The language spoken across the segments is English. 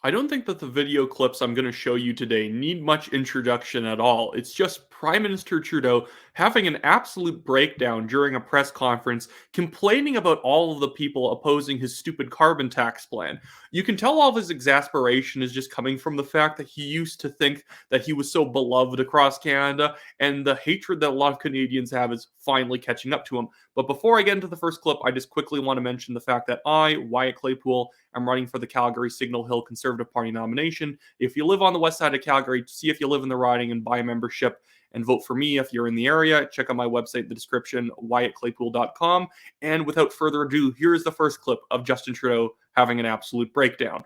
I don't think that the video clips I'm going to show you today need much introduction at all. It's just Prime Minister Trudeau having an absolute breakdown during a press conference, complaining about all of the people opposing his stupid carbon tax plan. You can tell all of his exasperation is just coming from the fact that he used to think that he was so beloved across Canada, and the hatred that a lot of Canadians have is finally catching up to him. But before I get into the first clip, I just quickly want to mention the fact that I, Wyatt Claypool, am running for the Calgary Signal Hill Conservative Party nomination. If you live on the west side of Calgary, see if you live in the riding and buy a membership and vote for me if you're in the area. Check out my website in the description, wyattclaypool.com. And without further ado, here is the first clip of Justin Trudeau having an absolute breakdown.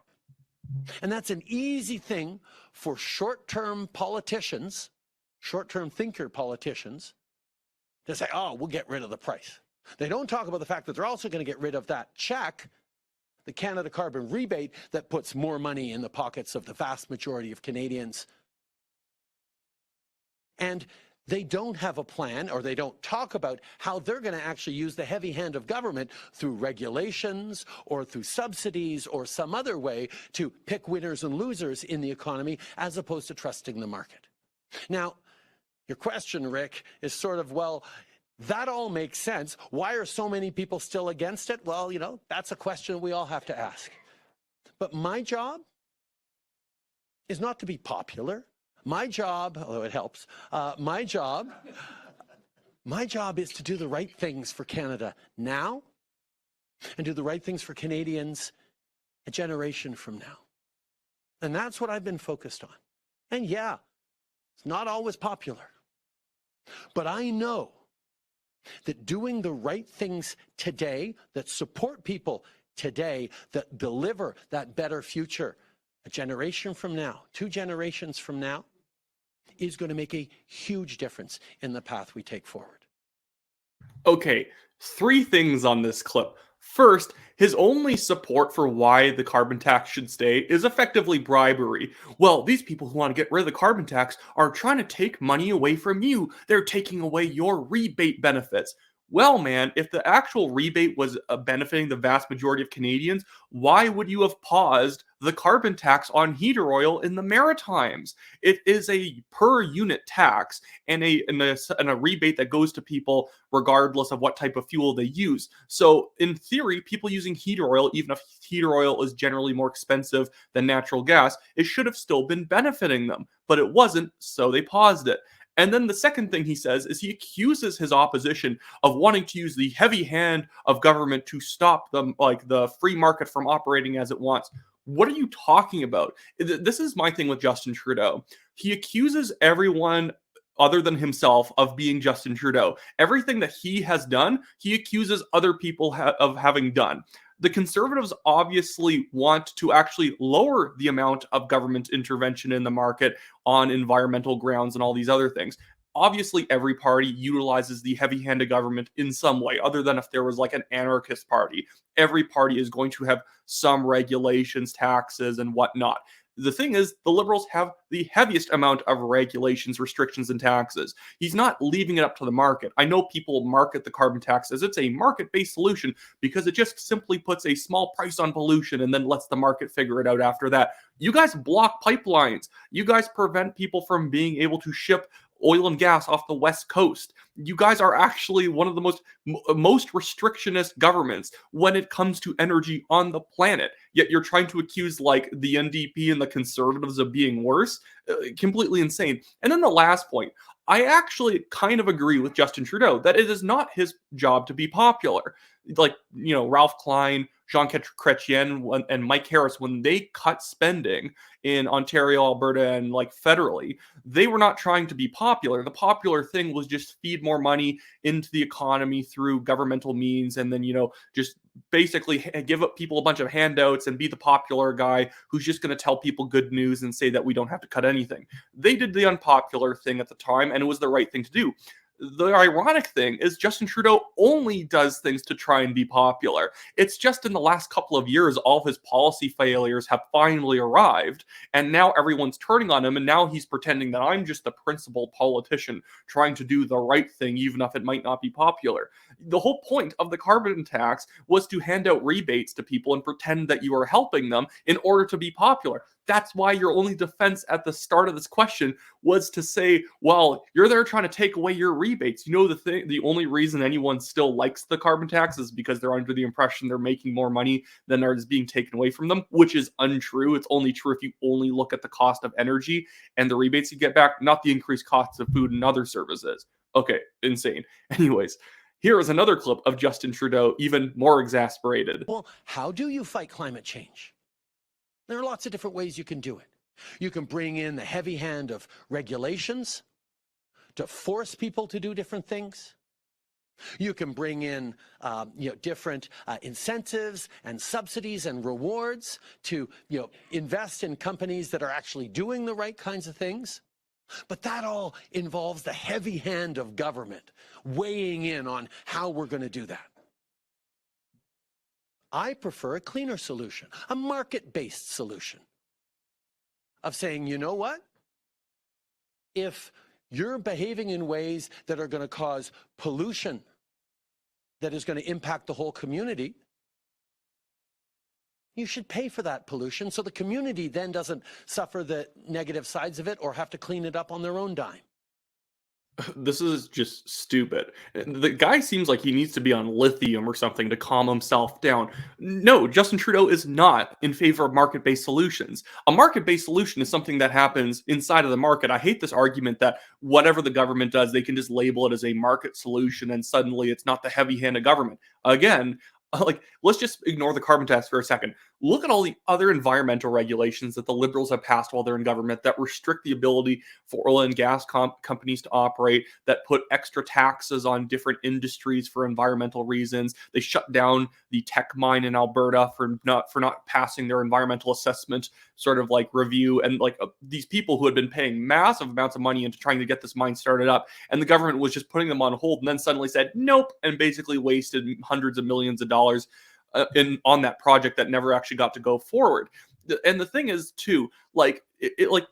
And that's an easy thing for short-term politicians, short-term thinker politicians, to say, oh, we'll get rid of the price. They don't talk about the fact that they're also going to get rid of that check, the Canada carbon rebate, that puts more money in the pockets of the vast majority of Canadians. And they don't have a plan, or they don't talk about how they're going to actually use the heavy hand of government through regulations or through subsidies or some other way to pick winners and losers in the economy, as opposed to trusting the market. Now, your question, Rick, is sort of, well, that all makes sense. Why are so many people still against it? Well, you know, that's a question we all have to ask. But my job is not to be popular. My job, although it helps, my job is to do the right things for Canada now and do the right things for Canadians a generation from now. And that's what I've been focused on. And yeah, it's not always popular. But I know that doing the right things today, that support people today, that deliver that better future a generation from now, 2 generations from now, is going to make a huge difference in the path we take forward. Okay, 3 things on this clip. First, his only support for why the carbon tax should stay is effectively bribery. Well, these people who want to get rid of the carbon tax are trying to take money away from you. They're taking away your rebate benefits. Well, man, if the actual rebate was benefiting the vast majority of Canadians, why would you have paused the carbon tax on heater oil in the Maritimes? It is a per unit tax and a rebate that goes to people regardless of what type of fuel they use. So, in theory, people using heater oil, even if heater oil is generally more expensive than natural gas, it should have still been benefiting them. But it wasn't, so they paused it. And then the second thing he says is he accuses his opposition of wanting to use the heavy hand of government to stop them, like the free market, from operating as it wants. What are you talking about? This is my thing with Justin Trudeau. He accuses everyone other than himself of being Justin Trudeau. Everything that he has done, he accuses other people of having done. The Conservatives obviously want to actually lower the amount of government intervention in the market on environmental grounds and all these other things. Obviously, every party utilizes the heavy hand of government in some way, other than if there was like an anarchist party. Every party is going to have some regulations, taxes, and whatnot. The thing is, the Liberals have the heaviest amount of regulations, restrictions, and taxes. He's not leaving it up to the market. I know people market the carbon tax as it's a market-based solution because it just simply puts a small price on pollution and then lets the market figure it out after that. You guys block pipelines. You guys prevent people from being able to ship oil and gas off the West Coast. You guys are actually one of the most restrictionist governments when it comes to energy on the planet. Yet you're trying to accuse like the NDP and the Conservatives of being worse. Completely insane. And then the last point, I actually kind of agree with Justin Trudeau that it is not his job to be popular. Like, you know, Ralph Klein, Jean Chrétien, and Mike Harris, when they cut spending in Ontario, Alberta, and like federally, they were not trying to be popular. The popular thing was just feed more money into the economy through governmental means, and then, you know, just basically give up people a bunch of handouts and be the popular guy who's just going to tell people good news and say that we don't have to cut anything. They did the unpopular thing at the time, and it was the right thing to do. The ironic thing is Justin Trudeau only does things to try and be popular. It's just in the last couple of years, all of his policy failures have finally arrived, and now everyone's turning on him, and now he's pretending that I'm just the principled politician trying to do the right thing, even if it might not be popular. The whole point of the carbon tax was to hand out rebates to people and pretend that you are helping them in order to be popular. That's why your only defense at the start of this question was to say, well, you're there trying to take away your rebates. You know, the only reason anyone still likes the carbon tax is because they're under the impression they're making more money than is being taken away from them, which is untrue. It's only true if you only look at the cost of energy and the rebates you get back, not the increased costs of food and other services. Okay, insane. Anyways, here is another clip of Justin Trudeau, even more exasperated. Well, how do you fight climate change? There are lots of different ways you can do it. You can bring in the heavy hand of regulations to force people to do different things. You can bring in different incentives and subsidies and rewards to invest in companies that are actually doing the right kinds of things. But that all involves the heavy hand of government weighing in on how we're going to do that. I prefer a cleaner solution, a market-based solution of saying, you know what? If you're behaving in ways that are going to cause pollution that is going to impact the whole community, you should pay for that pollution so the community then doesn't suffer the negative sides of it or have to clean it up on their own dime. This is just stupid. The guy seems like he needs to be on lithium or something to calm himself down. No, Justin Trudeau is not in favor of market-based solutions. A market-based solution is something that happens inside of the market. I hate this argument that whatever the government does, they can just label it as a market solution and suddenly it's not the heavy hand of government. Again, let's just ignore the carbon tax for a second. Look at all the other environmental regulations that the Liberals have passed while they're in government that restrict the ability for oil and gas companies to operate, that put extra taxes on different industries for environmental reasons. They shut down the tech mine in Alberta for not passing their environmental assessment sort of review, and these people who had been paying massive amounts of money into trying to get this mine started up, and the government was just putting them on hold and then suddenly said nope, and basically wasted hundreds of millions of dollars on that project that never actually got to go forward. And the thing is too,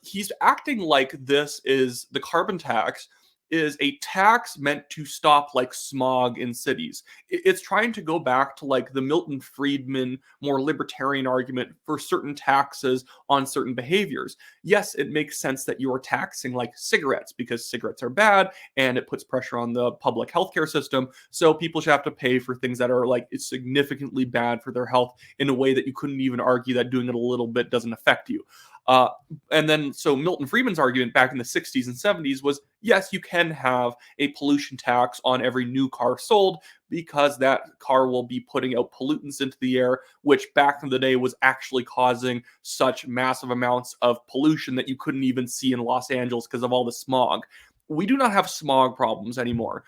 he's acting like this is the carbon tax is a tax meant to stop smog in cities. It's trying to go back to the Milton Friedman more libertarian argument for certain taxes on certain behaviors. Yes, it makes sense that you are taxing cigarettes because cigarettes are bad and it puts pressure on the public healthcare system. So people should have to pay for things that are significantly bad for their health in a way that you couldn't even argue that doing it a little bit doesn't affect you. And then, so Milton Friedman's argument back in the 60s and 70s was, yes, you can have a pollution tax on every new car sold because that car will be putting out pollutants into the air, which back in the day was actually causing such massive amounts of pollution that you couldn't even see in Los Angeles because of all the smog. We do not have smog problems anymore.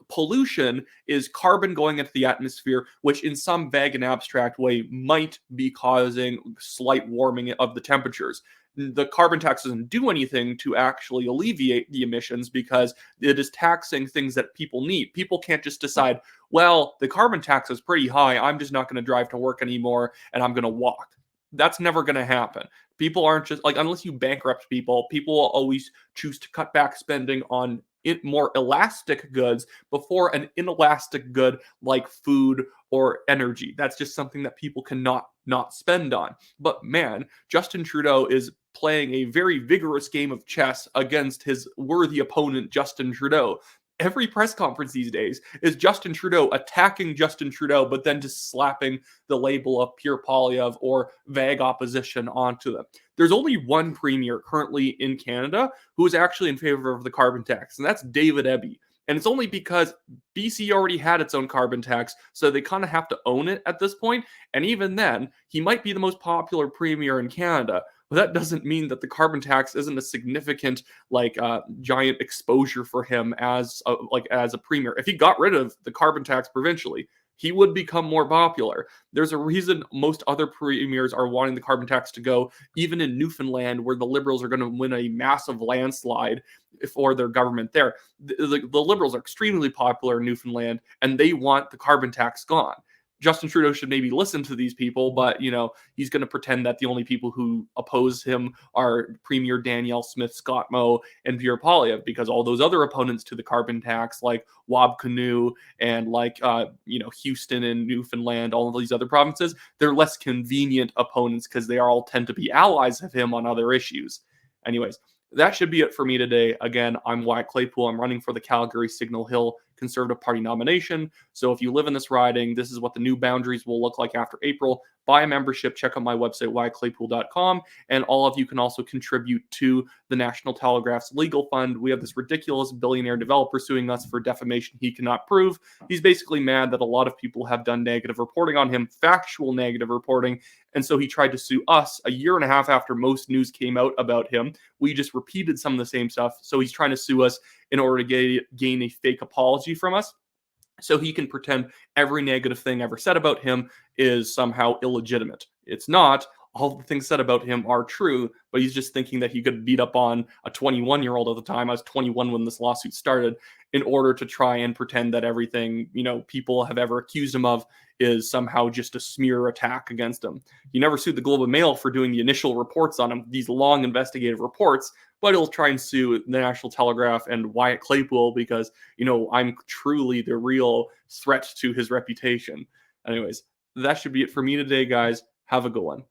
Pollution is carbon going into the atmosphere, which in some vague and abstract way might be causing slight warming of the temperatures. The carbon tax doesn't do anything to actually alleviate the emissions because it is taxing things that people need. People can't just decide, well, the carbon tax is pretty high, I'm just not going to drive to work anymore and I'm going to walk. That's never going to happen. People aren't just unless you bankrupt people, people will always choose to cut back spending on more elastic goods before an inelastic good like food or energy. That's just something that people cannot not spend on. But man, Justin Trudeau is playing a very vigorous game of chess against his worthy opponent, Justin Trudeau. Every press conference these days is Justin Trudeau attacking Justin Trudeau, but then just slapping the label of pure Polyev or vague opposition onto them. There's only one premier currently in Canada who is actually in favor of the carbon tax, and that's David Eby. And it's only because BC already had its own carbon tax, so they kind of have to own it at this point. And even then, he might be the most popular premier in Canada. But that doesn't mean that the carbon tax isn't a significant, giant exposure for him as a premier. If he got rid of the carbon tax provincially, he would become more popular. There's a reason most other premiers are wanting the carbon tax to go, even in Newfoundland, where the Liberals are going to win a massive landslide for their government there. The Liberals are extremely popular in Newfoundland, and they want the carbon tax gone. Justin Trudeau should maybe listen to these people, but he's going to pretend that the only people who oppose him are Premier Danielle Smith, Scott Moe, and Pierre Poilievre, because all those other opponents to the carbon tax, like Wab Kinew and like Houston and Newfoundland, all of these other provinces, they're less convenient opponents because they all tend to be allies of him on other issues. Anyways, that should be it for me today. Again, I'm Wyatt Claypool. I'm running for the Calgary Signal Hill Conservative Party nomination. So if you live in this riding, this is what the new boundaries will look like after April. Buy a membership. Check out my website, wyattclaypool.com. And all of you can also contribute to the National Telegraph's legal fund. We have this ridiculous billionaire developer suing us for defamation he cannot prove. He's basically mad that a lot of people have done negative reporting on him, factual negative reporting. And so he tried to sue us a year and a half after most news came out about him. We just repeated some of the same stuff. So he's trying to sue us in order to gain a fake apology from us, so he can pretend every negative thing ever said about him is somehow illegitimate. It's not. All the things said about him are true, but he's just thinking that he could beat up on a 21-year-old at the time. I was 21 when this lawsuit started, in order to try and pretend that everything, people have ever accused him of is somehow just a smear attack against him. He never sued the Globe and Mail for doing the initial reports on him, these long investigative reports, but he'll try and sue the National Telegraph and Wyatt Claypool because, I'm truly the real threat to his reputation. Anyways, that should be it for me today, guys. Have a good one.